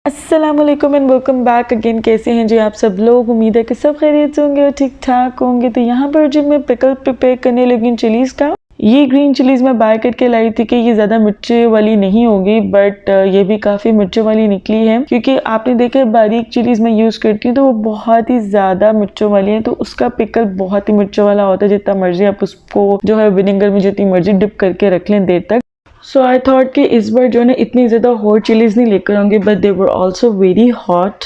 अस्सलाम वालेकुम and welcome back again. कैसे हैं जी आप सब लोग? उम्मीद है कि सब खैरियत से होंगे और ठीक ठाक होंगे। तो यहाँ पर जी मैं पिकल प्रिपेयर करने लगी हूँ चिलीज़ का। ये ग्रीन चिलीज़ मैं बाय करके लाई थी कि ये ज़्यादा मिर्चे वाली नहीं होगी, बट ये भी काफ़ी मिर्चे वाली निकली है, क्योंकि आपने देखा है बारीक चिलीज़ मैं यूज़ करती हूँ तो वो बहुत ही ज़्यादा मिर्चों वाली है, तो उसका पिकल बहुत ही मिर्चों वाला होता है। जितना मर्जी आप उसको जो है विनेगर में जितनी मर्जी डिप करके रख लें देर तक। सो आई थॉट कि इस बार जो है ना इतनी ज़्यादा हॉट चिलीज़ नहीं लेकर आऊँगी, but they were also very hot.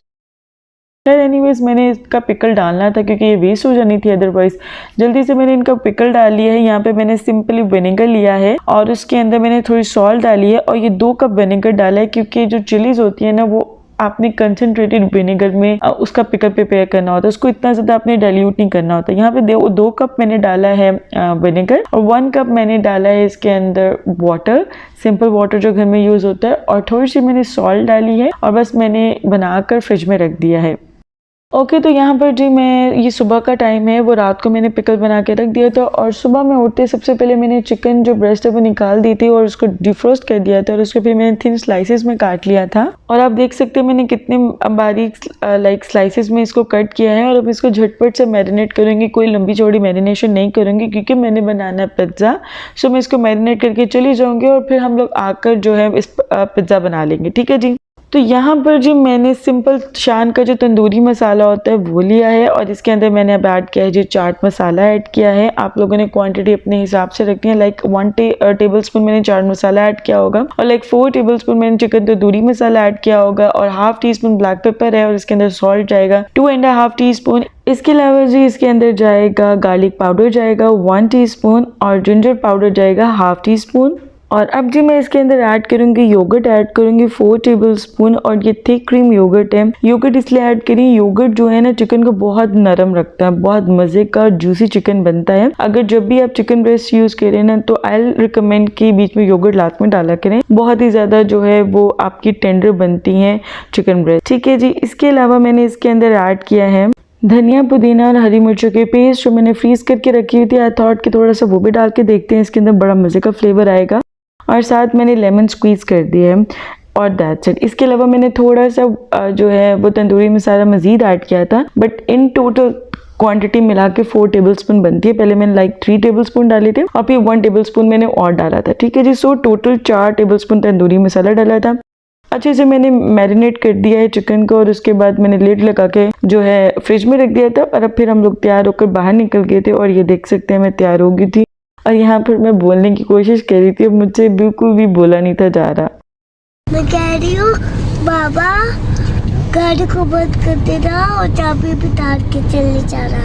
खैर एनीवेज मैंने इसका पिकल डालना था क्योंकि ये वेस्ट हो जानी थी अदरवाइज। जल्दी से मैंने इनका पिकल डाल लिया है। यहाँ पे मैंने सिंपली विनेगर लिया है और उसके अंदर मैंने थोड़ी सॉल्ट डाली है और ये 2 कप विनेगर डाला है, क्योंकि जो चिलीज़ होती है ना वो आपने कंसनट्रेटेड विनेगर में उसका पिकल प्रिपेयर करना होता है, उसको इतना ज़्यादा आपने डाइल्यूट नहीं करना होता। यहाँ पे 2 कप मैंने डाला है विनेगर और 1 कप मैंने डाला है इसके अंदर वाटर, सिंपल वाटर जो घर में यूज़ होता है, और थोड़ी सी मैंने सॉल्ट डाली है और बस मैंने बनाकर फ्रिज में रख दिया है। ओके तो यहाँ पर जी मैं ये सुबह का टाइम है, वो रात को मैंने पिकल बना के रख दिया था और सुबह में उठते सबसे पहले मैंने चिकन जो ब्रेस्ट है वो निकाल दी थी और उसको डिफ्रोस्ट कर दिया था और उसको फिर मैंने थिन स्लाइसेस में काट लिया था। और आप देख सकते हैं मैंने कितने बारीक लाइक स्लाइसेस में इसको कट किया है। और अब इसको झटपट से मैरिनेट करूँगी, कोई लंबी चौड़ी मैरिनेशन नहीं करूँगी क्योंकि मैंने बनाना है पिज़्ज़ा। सो मैं इसको मैरिनेट करके चली जाऊँगी और फिर हम लोग आकर जो है इस पिज़्ज़ा बना लेंगे। ठीक है जी। तो यहाँ पर जी मैंने सिंपल शान का जो तंदूरी मसाला होता है वो लिया है और इसके अंदर मैंने अब ऐड किया है जी चाट मसाला ऐड किया है। आप लोगों ने क्वांटिटी अपने हिसाब से रखनी है, लाइक 1 टेबलस्पून मैंने चाट मसाला ऐड किया होगा और लाइक 4 टेबलस्पून मैंने चिकन तंदूरी मसाला ऐड किया होगा और ½ टीस्पून ब्लैक पेपर है और इसके अंदर सॉल्ट जाएगा 2.5 टीस्पून। इसके अलावा जी इसके अंदर जाएगा गार्लिक पाउडर जाएगा 1 टीस्पून और जिंजर पाउडर जाएगा ½ टीस्पून। और अब जी मैं इसके अंदर ऐड करूँगी योगर्ट ऐड करूँगी 4 टेबलस्पून और ये थिक क्रीम योगर्ट है। योगर्ट इसलिए ऐड करी, योगर्ट जो है ना चिकन को बहुत नरम रखता है, बहुत मज़े का जूसी चिकन बनता है। अगर जब भी आप चिकन ब्रेस्ट यूज़ करें ना तो आई रिकमेंड कि बीच में योगर्ट लास्ट में डाला करें, बहुत ही ज़्यादा जो है वो आपकी टेंडर बनती है चिकन ब्रेस्ट। ठीक है जी। इसके अलावा मैंने इसके अंदर ऐड किया है धनिया पुदीना और हरी मिर्चों के पेस्ट जो मैंने फ्रीज करके रखी हुई थी। आई थॉट कि थोड़ा सा वो भी डाल के देखते हैं, इसके अंदर बड़ा मज़े का फ्लेवर आएगा। और साथ मैंने लेमन स्क्वीज़ कर दिया है और दैट्स इट। इसके अलावा मैंने थोड़ा सा जो है वो तंदूरी मसाला मज़ीद ऐड किया था, बट इन टोटल क्वांटिटी मिला के 4 टेबलस्पून बनती है। पहले मैंने लाइक 3 टेबलस्पून डाले थे और फिर 1 टेबलस्पून मैंने और डाला था। ठीक है जी। So total 4 tablespoon tandoori masala डाला था। अच्छे से मैंने मैरिनेट कर दिया है चिकन को और उसके बाद मैंने लिड लगा के जो है फ्रिज में रख दिया था। और अब फिर हम लोग तैयार होकर बाहर निकल गए थे और ये देख सकते हैं मैं तैयार हो गई थी। और यहाँ पर मैं बोलने की कोशिश कर रही थी, अब मुझसे बिल्कुल भी बोला नहीं था जा रहा। मैं कह रही हूँ बाबा गाड़ी को बंद कर देना और चाबी भी तार के चले जाना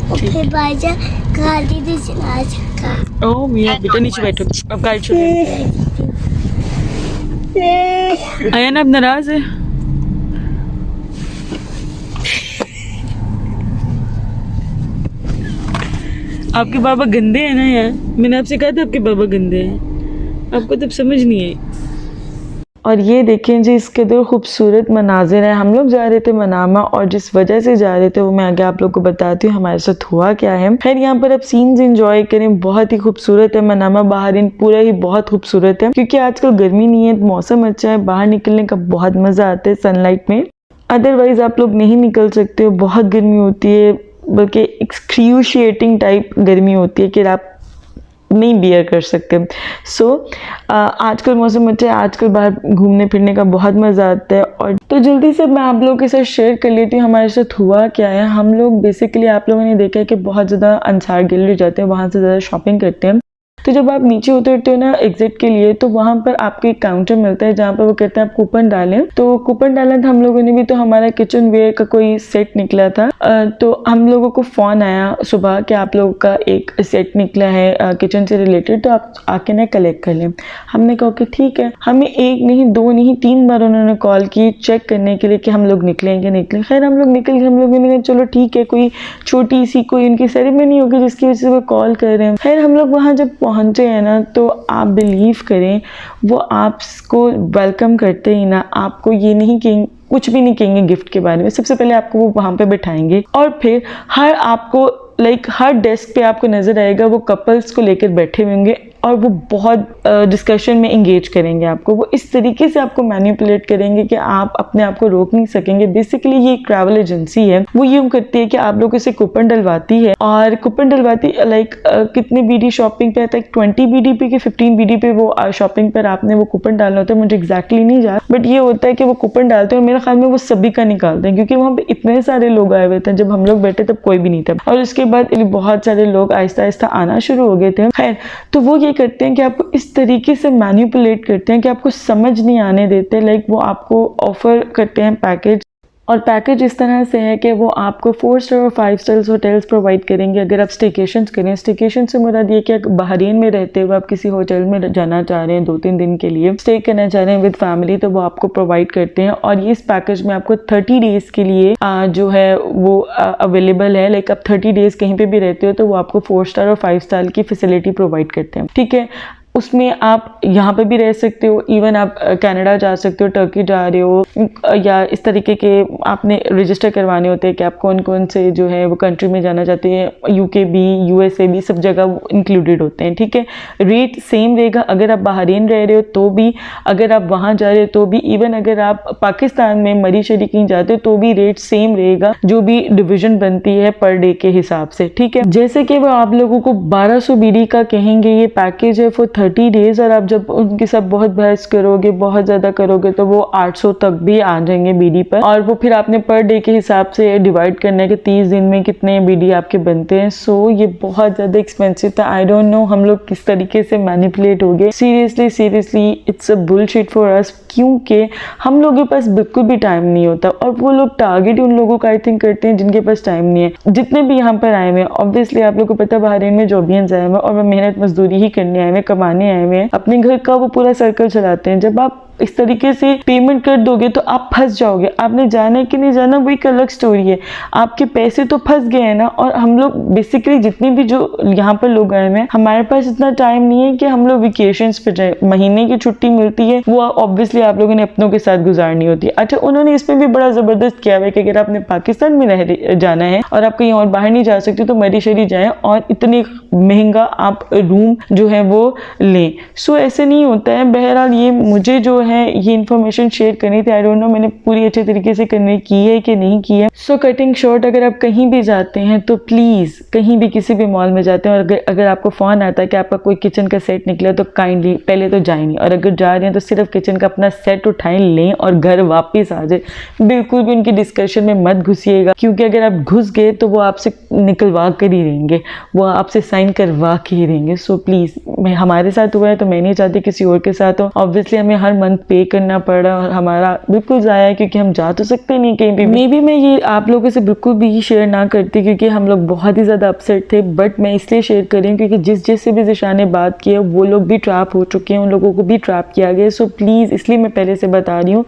और फिर भाईजान गाड़ी नहीं चला सकता। ओह मियां बेटा नीचे बैठो, अब गाड़ी छोड़ो। आयन अब नाराज है। आपके बाबा गंदे हैं ना यार, मैंने आपसे कहा था आपके बाबा गंदे हैं, आपको तब समझ नहीं आई। और ये देखें जी इसके अंदर खूबसूरत मनाजिर है। हम लोग जा रहे थे मनामा और जिस वजह से जा रहे थे वो मैं आगे आप लोग को बताती हूँ हमारे साथ हुआ क्या है। खैर यहाँ पर आप सीन्स एंजॉय करें, बहुत ही खूबसूरत है मनामा। बाहर इन पूरा ही बहुत खूबसूरत है क्योंकि आजकल गर्मी नहीं है, मौसम अच्छा है, बाहर निकलने का बहुत मज़ा आता है सनलाइट में। अदरवाइज आप लोग नहीं निकल सकते हो, बहुत गर्मी होती है, बल्कि एक्सक्रूशिएटिंग टाइप गर्मी होती है कि आप नहीं बियर कर सकते। सो आजकल मौसम अच्छा है, आजकल बाहर घूमने फिरने का बहुत मज़ा आता है। और तो जल्दी से मैं आप लोगों के साथ शेयर कर लेती हूँ हमारे साथ हुआ क्या है। हम लोग बेसिकली आप लोगों ने देखा है कि बहुत ज़्यादा अंसार गैलरी जाते हैं, वहाँ से ज़्यादा शॉपिंग करते हैं। तो जब आप नीचे उतरते हो ना एग्जिट के लिए तो वहाँ पर आपको एक काउंटर मिलता है जहाँ पर वो कहते हैं आप कूपन डालें। तो कूपन डाला था हम लोगों ने भी, तो हमारा किचन वेयर का कोई सेट निकला था। तो हम लोगों को फ़ोन आया सुबह कि आप लोगों का एक सेट निकला है किचन से रिलेटेड, तो आप आके ना कलेक्ट कर लें। हमने कहा कि ठीक है। हमें 1 नहीं 2 नहीं 3 बार उन्होंने कॉल की चेक करने के लिए कि हम लोग निकलेंगे निकलें। खैर हम लोग निकल गए। हम लोगों ने कहा चलो ठीक है, कोई छोटी सी कोई उनकी सेरेमनी होगी जिसकी वजह से वो कॉल कर रहे हैं। खैर हम लोग वहाँ जब पहुँचे हैं ना तो आप बिलीव करें वो आपको वेलकम करते ही ना आपको ये नहीं कहेंगे, कुछ भी नहीं कहेंगे गिफ्ट के बारे में। सबसे पहले आपको वो वहाँ पे बिठाएंगे और फिर हर आपको हर डेस्क पे आपको नजर आएगा वो कपल्स को लेकर बैठे होंगे और वो बहुत डिस्कशन में इंगेज करेंगे आपको, वो इस तरीके से आपको मैनिपुलेट करेंगे कि आप अपने आप को रोक नहीं सकेंगे। बेसिकली ये एक ट्रैवल एजेंसी है, वो यूँ करती है कि आप लोगों से कूपन डलवाती है, और कूपन डलवाती लाइक कितने बीडी शॉपिंग पे आता है, 20 बीडी पे कि 15 बीडी पे वो शॉपिंग पर आपने वो कूपन डालना होता है, मुझे एग्जैक्टली नहीं जा, बट ये होता है कि वो कूपन डालते हैं और मेरे ख्याल में वो सभी का निकालते हैं, क्योंकि वहाँ पे इतने सारे लोग आए हुए थे, जब हम लोग बैठे तब कोई भी नहीं था, और उसके बाद बहुत सारे लोग आहिस्ता आहिस्ता आना शुरू हो गए थे। खैर, तो वो ये करते हैं कि आपको इस तरीके से मैनिपुलेट करते हैं कि आपको समझ नहीं आने देते। लाइक वो आपको ऑफर करते हैं पैकेज, और पैकेज इस तरह से है कि वो आपको 4 स्टार और 5 स्टार होटल्स प्रोवाइड करेंगे अगर आप स्टेकेशंस करें। स्टेकेशन से मुराद ये कि बहरीन में रहते हुए आप किसी होटल में जाना चाह रहे हैं, 2-3 दिन के लिए स्टे करना चाह रहे हैं विद फैमिली, तो वो आपको प्रोवाइड करते हैं। और ये इस पैकेज में आपको 30 डेज़ के लिए जो है वो अवेलेबल है। लाइक आप 30 डेज़ कहीं पर भी रहते हो तो वो आपको 4 स्टार और 5 स्टार की फैसिलिटी प्रोवाइड करते हैं, ठीक है। उसमें आप यहाँ पे भी रह सकते हो, इवन आप कनाडा जा सकते हो, टर्की जा रहे हो, या इस तरीके के आपने रजिस्टर करवाने होते हैं कि आप कौन कौन से जो है वो कंट्री में जाना चाहते हैं, यूके भी, यूएसए भी, सब जगह इंक्लूडेड होते हैं, ठीक है। रेट सेम रहेगा अगर आप बहरीन रह रहे हो तो भी, अगर आप वहाँ जा रहे हो तो भी, इवन अगर आप पाकिस्तान में मरी शरी कहीं जाते हो तो भी रेट सेम रहेगा, जो भी डिवीजन बनती है पर डे के हिसाब से, ठीक है। जैसे कि वो आप लोगों को 1200 बीडी का कहेंगे, ये पैकेज है फॉर 30 डेज, और आप जब उनके साथ बहुत बहस करोगे, बहुत ज़्यादा करोगे तो वो 800 तक भी आ जाएंगे बीडी पर, और वो फिर आपने पर डे के हिसाब से डिवाइड करना है कि 30 दिन में कितने बीडी आपके बनते हैं। सो ये बहुत ज़्यादा एक्सपेंसिव था। आई डोंट नो हम लोग किस तरीके से मैनिपुलेट हो गए। Seriously it's a bullshit for us, क्योंकि हम लोगों के पास बिल्कुल भी टाइम नहीं होता, और वो लोग टारगेट उन लोगों का आई थिंक करते हैं जिनके पास टाइम नहीं है। जितने भी यहाँ पर आए हुए हैं, ऑब्वियसली आप लोग को पता है बहरीन में जॉबियंस आए हुए हैं और वो मेहनत मजदूरी ही करने आए हुए, कमाने आए हुए हैं, अपने घर का वो पूरा सर्कल चलाते हैं। जब आप इस तरीके से पेमेंट कर दोगे तो आप फंस जाओगे। आपने जाना है कि नहीं जाना वो एक अलग स्टोरी है, आपके पैसे तो फंस गए हैं ना। और हम लोग बेसिकली जितने भी जो यहाँ पर लोग आए हैं, हमारे पास इतना टाइम नहीं है कि हम लोग वेकेशंस पे जाए। महीने की छुट्टी मिलती है वो ऑब्वियसली आप लोगों ने अपनों के साथ गुजारनी होती है। अच्छा, उन्होंने इसमें भी बड़ा ज़बरदस्त किया हुआ है कि अगर आपने पाकिस्तान में जाना है और आप कहीं और बाहर नहीं जा सकते तो मरी शरी जाएँ और इतने महंगा आप रूम जो है वो लें। सो ऐसे नहीं होता है। बहरहाल ये मुझे जो है ये इन्फॉर्मेशन शेयर करनी थी। आई डोंट नो मैंने पूरी अच्छे तरीके से करने की है कि नहीं की है। सो कटिंग शॉर्ट, अगर आप कहीं भी जाते हैं तो प्लीज़ कहीं भी किसी भी मॉल में जाते हैं और अगर आपको फ़ोन आता है कि आपका कोई किचन का सेट निकला तो काइंडली पहले तो जाए नहीं, और अगर जा रहे हैं तो सिर्फ किचन का अपना सेट उठाएं, लें और घर वापस आ जाए। बिल्कुल भी उनकी डिस्कशन में मत घुसिएगा, क्योंकि अगर आप घुस गए तो वो आपसे निकलवा कर ही रहेंगे, वो आपसे साइन करवा के ही रहेंगे। सो प्लीज़, हमारे साथ हुआ है तो मैं नहीं चाहती किसी और के साथ हो। ऑब्वियसली हमें हर मंथ पे करना पड़ रहा है और हमारा बिल्कुल ज़ाया है, क्योंकि हम जा तो सकते नहीं कहीं भी। मे बी मैं ये आप लोगों से बिल्कुल भी शेयर ना करती, क्योंकि हम लोग बहुत ही ज़्यादा अपसेट थे, बट मैं इसलिए शेयर कर रही हूँ क्योंकि जिस से भी ज़िशा ने बात की है वो लोग भी ट्रैप हो चुके हैं, उन लोगों को भी ट्रैप किया गया। सो प्लीज़, इसलिए मैं पहले से बता रही हूँ।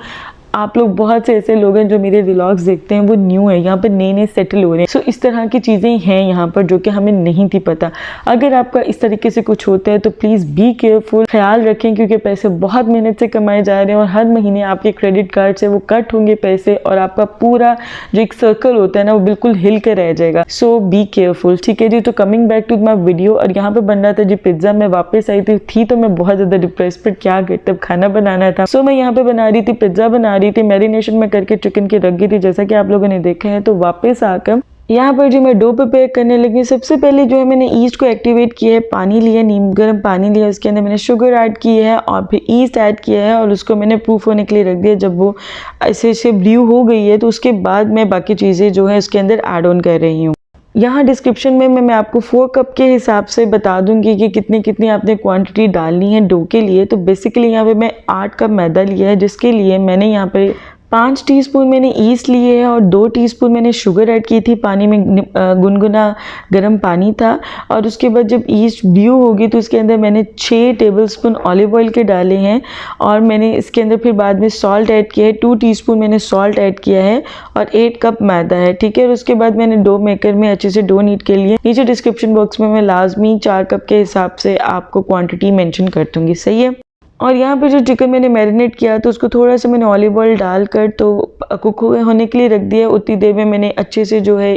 आप लोग बहुत से ऐसे लोग हैं जो मेरे व्लॉग्स देखते हैं, वो न्यू है यहाँ पर, नए सेटल हो रहे हैं। सो इस तरह की चीज़ें हैं यहाँ पर जो कि हमें नहीं थी पता। अगर आपका इस तरीके से कुछ होता है तो प्लीज़ बी केयरफुल, ख्याल रखें, क्योंकि पैसे बहुत मेहनत से कमाए जा रहे हैं और हर महीने आपके क्रेडिट कार्ड से वो कट होंगे पैसे, और आपका पूरा जो एक सर्कल होता है ना वो बिल्कुल हिल कर रह जाएगा। सो बी केयरफुल, ठीक है जी। तो coming back to my video, और यहाँ पर बन रहा था जी पिज्ज़ा। मैं वापस आई थी तो मैं बहुत ज़्यादा डिप्रेस, पर क्या करते, अब खाना बनाना था। सो मैं यहाँ पर बना रही थी पिज्ज़ा, बना रही थी, मैरिनेशन में करके चिकन की रख गई थी जैसा कि आप लोगों ने देखा है। तो वापस आकर यहाँ पर जी मैं डो प्रिपेयर करने लगी। सबसे पहले जो है मैंने ईस्ट को एक्टिवेट किया है, पानी लिया, नीम गर्म पानी लिया, उसके अंदर मैंने शुगर ऐड की है और फिर ईस्ट ऐड किया है और उसको मैंने प्रूफ होने के लिए रख दिया। जब वो ऐसे ब्रू हो गई है तो उसके बाद मैं बाकी चीज़ें जो है उसके अंदर ऐड ऑन कर रही हूँ। यहाँ डिस्क्रिप्शन में मैं आपको 4 कप के हिसाब से बता दूंगी कि कितनी आपने क्वांटिटी डालनी है डो के लिए। तो बेसिकली यहाँ पे मैं 8 कप मैदा लिया है, जिसके लिए मैंने यहाँ पे 5 टीस्पून मैंने ईस्ट लिए है और 2 टीस्पून मैंने शुगर ऐड की थी। पानी में गुनगुना गर्म पानी था, और उसके बाद जब ईस्ट ब्रू होगी तो उसके अंदर मैंने 6 टेबलस्पून ऑलिव ऑयल के डाले हैं, और मैंने इसके अंदर फिर बाद में सॉल्ट ऐड किया है। 2 टीस्पून मैंने सॉल्ट ऐड किया है और 8 कप मैदा है, ठीक है। और उसके बाद मैंने डो मेकर में अच्छे से डो नीट के लिए नीचे डिस्क्रिप्शन बॉक्स में मैं लाजमी 4 कप के हिसाब से आपको क्वान्टिटी मैंशन कर दूँगी, सही है। और यहाँ पे जो चिकन मैंने मैरिनेट किया तो उसको थोड़ा सा मैंने ऑलिव ऑयल डालकर तो कुक होने के लिए रख दिया। उतनी देर में मैंने अच्छे से जो है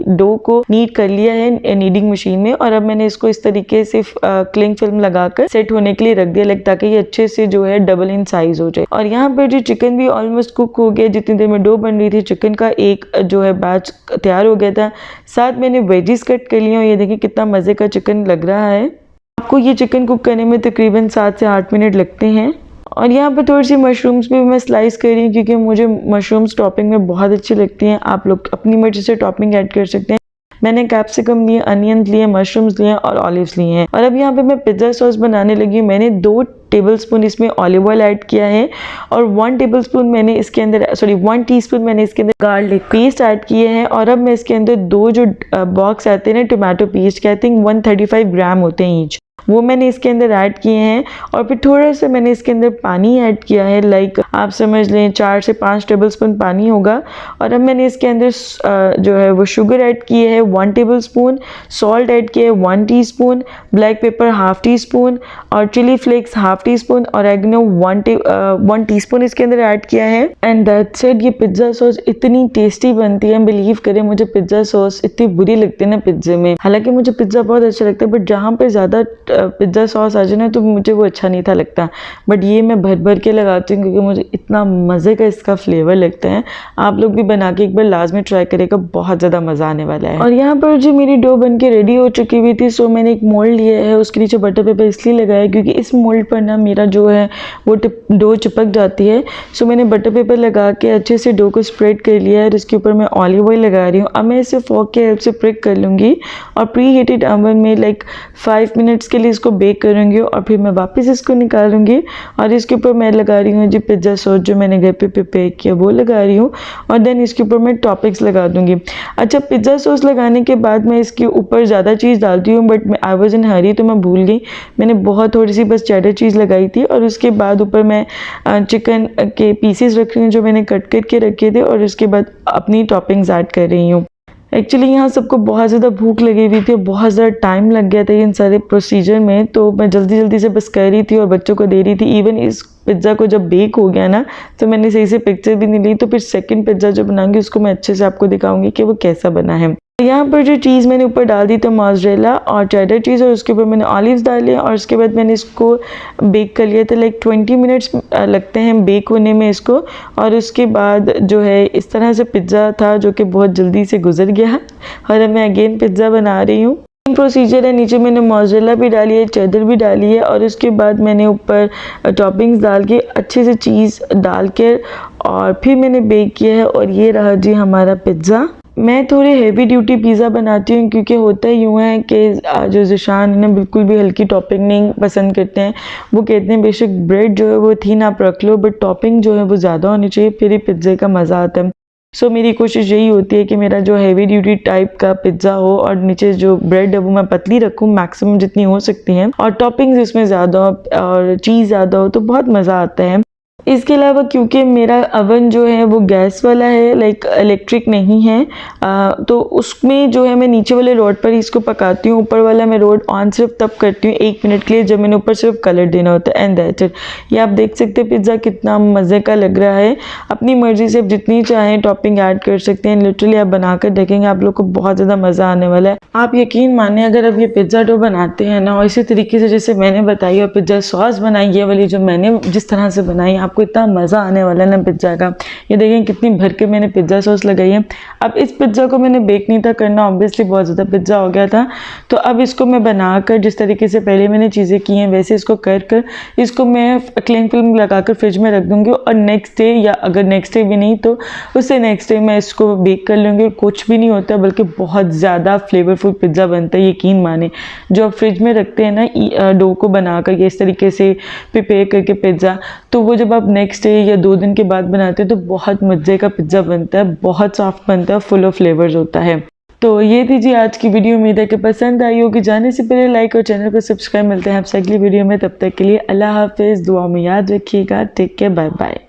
डो को नीड कर लिया है नीडिंग मशीन में, और अब मैंने इसको इस तरीके से क्लिंग फिल्म लगाकर सेट होने के लिए रख दिया, ताकि ये अच्छे से जो है डबल इन साइज हो जाए। और यहाँ पर जो चिकन भी ऑलमोस्ट कुक हो गया, जितनी देर में डो बन रही थी चिकन का एक जो है बैच तैयार हो गया था। साथ मैंने वेजिस कट कर लिया और ये देखिए कितना मज़े का चिकन लग रहा है। आपको ये चिकन कुक करने में तकरीबन 7 से 8 मिनट लगते हैं। और यहाँ पर थोड़ी सी मशरूम्स भी मैं स्लाइस कर रही हूँ, क्योंकि मुझे मशरूम्स टॉपिंग में बहुत अच्छी लगती हैं। आप लोग अपनी मर्जी से टॉपिंग ऐड कर सकते हैं। मैंने कैप्सिकम लिए, अनियन लिए, मशरूम्स लिए और ऑलिव्स लिए हैं। और अब यहाँ पे मैं पिज़्ज़ा सॉस बनाने लगी हूँ। मैंने 2 टेबलस्पून इसमें ऑलिव ऑयल ऐड किया है और 1 टीस्पून मैंने इसके अंदर गार्लिक पेस्ट ऐड किए हैं। और अब मैं इसके अंदर 2 जो बॉक्स आते हैं ना टोमेटो पेस्ट के, आई थिंक 135 ग्राम होते हैं ईच, वो मैंने इसके अंदर ऐड किए हैं। और फिर थोड़ा सा मैंने इसके अंदर पानी ऐड किया है, लाइक आप समझ लें 4 से 5 टेबलस्पून पानी होगा। और अब मैंने इसके अंदर जो है वो शुगर ऐड की है 1 टेबलस्पून, सॉल्ट ऐड किया है 1 टीस्पून, ब्लैक पेपर 1/2 टीस्पून और चिली फ्लेक्स 1/2 टीस्पून और एग्नो 1 टीस्पून इसके अंदर ऐड किया है। And that's it. ये पिज़्ज़ा सॉस इतनी टेस्टी बनती है, बिलीव करें मुझे पिज़्ज़ा सॉस इतनी बुरी लगती है ना पिज़्ज़े में। हालांकि मुझे पिज़्ज़ा बहुत अच्छा लगता है, बट जहाँ पर ज़्यादा पिज़्ज़ा सॉस आ जाए ना तो मुझे वो अच्छा नहीं था लगता। बट ये मैं भर भर के लगाती हूँ, क्योंकि मुझे इतना मज़े का इसका फ्लेवर लगता है। आप लोग भी बना के एक बार लाजमी ट्राई करेगा, बहुत ज़्यादा मज़ा आने वाला है। और यहाँ पर जो मेरी डो बन के रेडी हो चुकी हुई थी, सो मैंने एक मोल्ड लिया है, उसके नीचे बटर पेपर इसलिए लगाया क्योंकि इस मोल्ड पर ना मेरा जो है वो डो चिपक जाती है। सो मैंने बटर पेपर लगा के अच्छे से डो को स्प्रेड कर लिया है और इसके ऊपर मैं ऑलिव ऑयल लगा रही हूँ। अब मैं इसे फॉर्क के हेल्प से प्रिक कर लूँगी और प्री हीटेड ओवन में लाइक 5 मिनट्स के लिए इसको बेक करूँगी और फिर मैं वापस इसको निकालूंगी। और इसके ऊपर मैं लगा रही हूँ जी पिज़्ज़ा सॉस जो मैंने घर पे प्रिपेयर किया वो लगा रही हूँ, और देन इसके ऊपर मैं टॉपिक्स लगा दूंगी। अच्छा, पिज़्ज़ा सॉस लगाने के बाद मैं इसके ऊपर ज़्यादा चीज़ डालती हूँ, बट आई वाज इन हरी तो मैं भूल गई। मैंने बहुत थोड़ी सी बस चेडर चीज़ लगाई थी और उसके बाद ऊपर मैं चिकन के पीसेस रख रही हूँ जो मैंने कट करके रखे थे, और उसके बाद अपनी टॉपिंग्स ऐड कर रही हूँ। एक्चुअली यहाँ सबको बहुत ज़्यादा भूख लगी हुई थी और बहुत ज़्यादा टाइम लग गया था इन सारे प्रोसीजर में, तो मैं जल्दी जल्दी से बस कर रही थी और बच्चों को दे रही थी। इवन इस पिज़्ज़ा को जब बेक हो गया ना तो मैंने सही से पिक्चर भी नहीं ली, तो फिर सेकंड पिज़्ज़ा जो बनाऊंगी उसको मैं अच्छे से आपको दिखाऊंगी कि वो कैसा बना है। यहाँ पर जो चीज़ मैंने ऊपर डाल दी तो मोज़रेला और चेडर चीज़, और उसके ऊपर मैंने ऑलिव्स डाले और उसके बाद मैंने इसको बेक कर लिया था। लाइक 20 मिनट्स लगते हैं बेक होने में इसको। और उसके बाद जो है इस तरह से पिज़्ज़ा था जो कि बहुत जल्दी से गुजर गया, और अब मैं अगेन पिज़्ज़ा बना रही हूँ। प्रोसीजर है, नीचे मैंने मोज़रेला भी डाली है, चेडर भी डाली है, और उसके बाद मैंने ऊपर टॉपिंग्स डाल के अच्छे से चीज़ डाल के और फिर मैंने बेक किया है। और ये रहा जी हमारा पिज़्ज़ा। मैं थोड़ी हेवी ड्यूटी पिज़्ज़ा बनाती हूँ, क्योंकि होता यूँ है कि जो ज़िशान है ना बिल्कुल भी हल्की टॉपिंग नहीं पसंद करते हैं। वो कहते हैं बेशक ब्रेड जो है वो थीन आप रख लो, बट टॉपिंग जो है वो ज़्यादा होनी चाहिए, फिर ही पिज़्ज़े का मज़ा आता है। सो मेरी कोशिश यही होती है कि मेरा जो हैवी ड्यूटी टाइप का पिज़्ज़ा हो और नीचे जो ब्रेड है वो मैं पतली रखूँ मैक्सिमम जितनी हो सकती हैं, और टॉपिंग्स इसमें ज़्यादा हो और चीज़ ज़्यादा हो तो बहुत मज़ा आता है। इसके अलावा क्योंकि मेरा अवन जो है वो गैस वाला है, लाइक इलेक्ट्रिक नहीं है, तो उसमें जो है मैं नीचे वाले रोड पर ही इसको पकाती हूँ। ऊपर वाला मैं रोड ऑन सिर्फ तब करती हूँ 1 मिनट के लिए जब मैंने ऊपर सिर्फ कलर देना होता है। And that's it. ये आप देख सकते हैं पिज़्ज़ा कितना मज़े का लग रहा है। अपनी मर्ज़ी से आप जितनी चाहें टॉपिंग ऐड कर सकते हैं। लिटरली आप बनाकर देखेंगे आप लोग को बहुत ज़्यादा मज़ा आने वाला है। आप यकीन माने अगर आप ये पिज़्ज़ा डो बनाते हैं ना और इसी तरीके से जैसे मैंने बताई और पिज़्ज़ा सॉस बनाई ये वाली जो मैंने जिस तरह से बनाई, आपको इतना मज़ा आने वाला है ना पिज़्ज़ा का। ये देखें कितनी भर के मैंने पिज़्ज़ा सॉस लगाई है। अब इस पिज़्ज़ा को मैंने बेक नहीं था करना, ऑब्वियसली बहुत ज़्यादा पिज़्ज़ा हो गया था, तो अब इसको मैं बनाकर जिस तरीके से पहले मैंने चीज़ें की हैं वैसे इसको कर इसको मैं क्लिंग फिल्म लगाकर फ्रिज में रख दूँगी, और नेक्स्ट डे या अगर नेक्स्ट डे भी नहीं तो उससे नेक्स्ट डे मैं इसको बेक कर लूँगी। कुछ भी नहीं होता बल्कि बहुत ज़्यादा फ्लेवरफुल पिज़्ज़ा बनता है, यकीन माने। जो आप फ्रिज में रखते हैं ना डो को बनाकर इस तरीके से प्रिपेयर करके पिज़्ज़ा, तो वो जब आप नेक्स्ट डे या 2 दिन के बाद बनाते हैं तो बहुत मज़े का पिज़्ज़ा बनता है, बहुत सॉफ्ट बनता है, फुल ऑफ फ्लेवर्स होता है। तो ये थी जी आज की वीडियो। उम्मीद है कि पसंद आई होगी। जाने से पहले लाइक और चैनल को सब्सक्राइब। मिलते हैं आपसे अगली वीडियो में, तब तक के लिए अल्लाह हाफिज़। दुआ में याद रखिएगा। Take care, bye bye.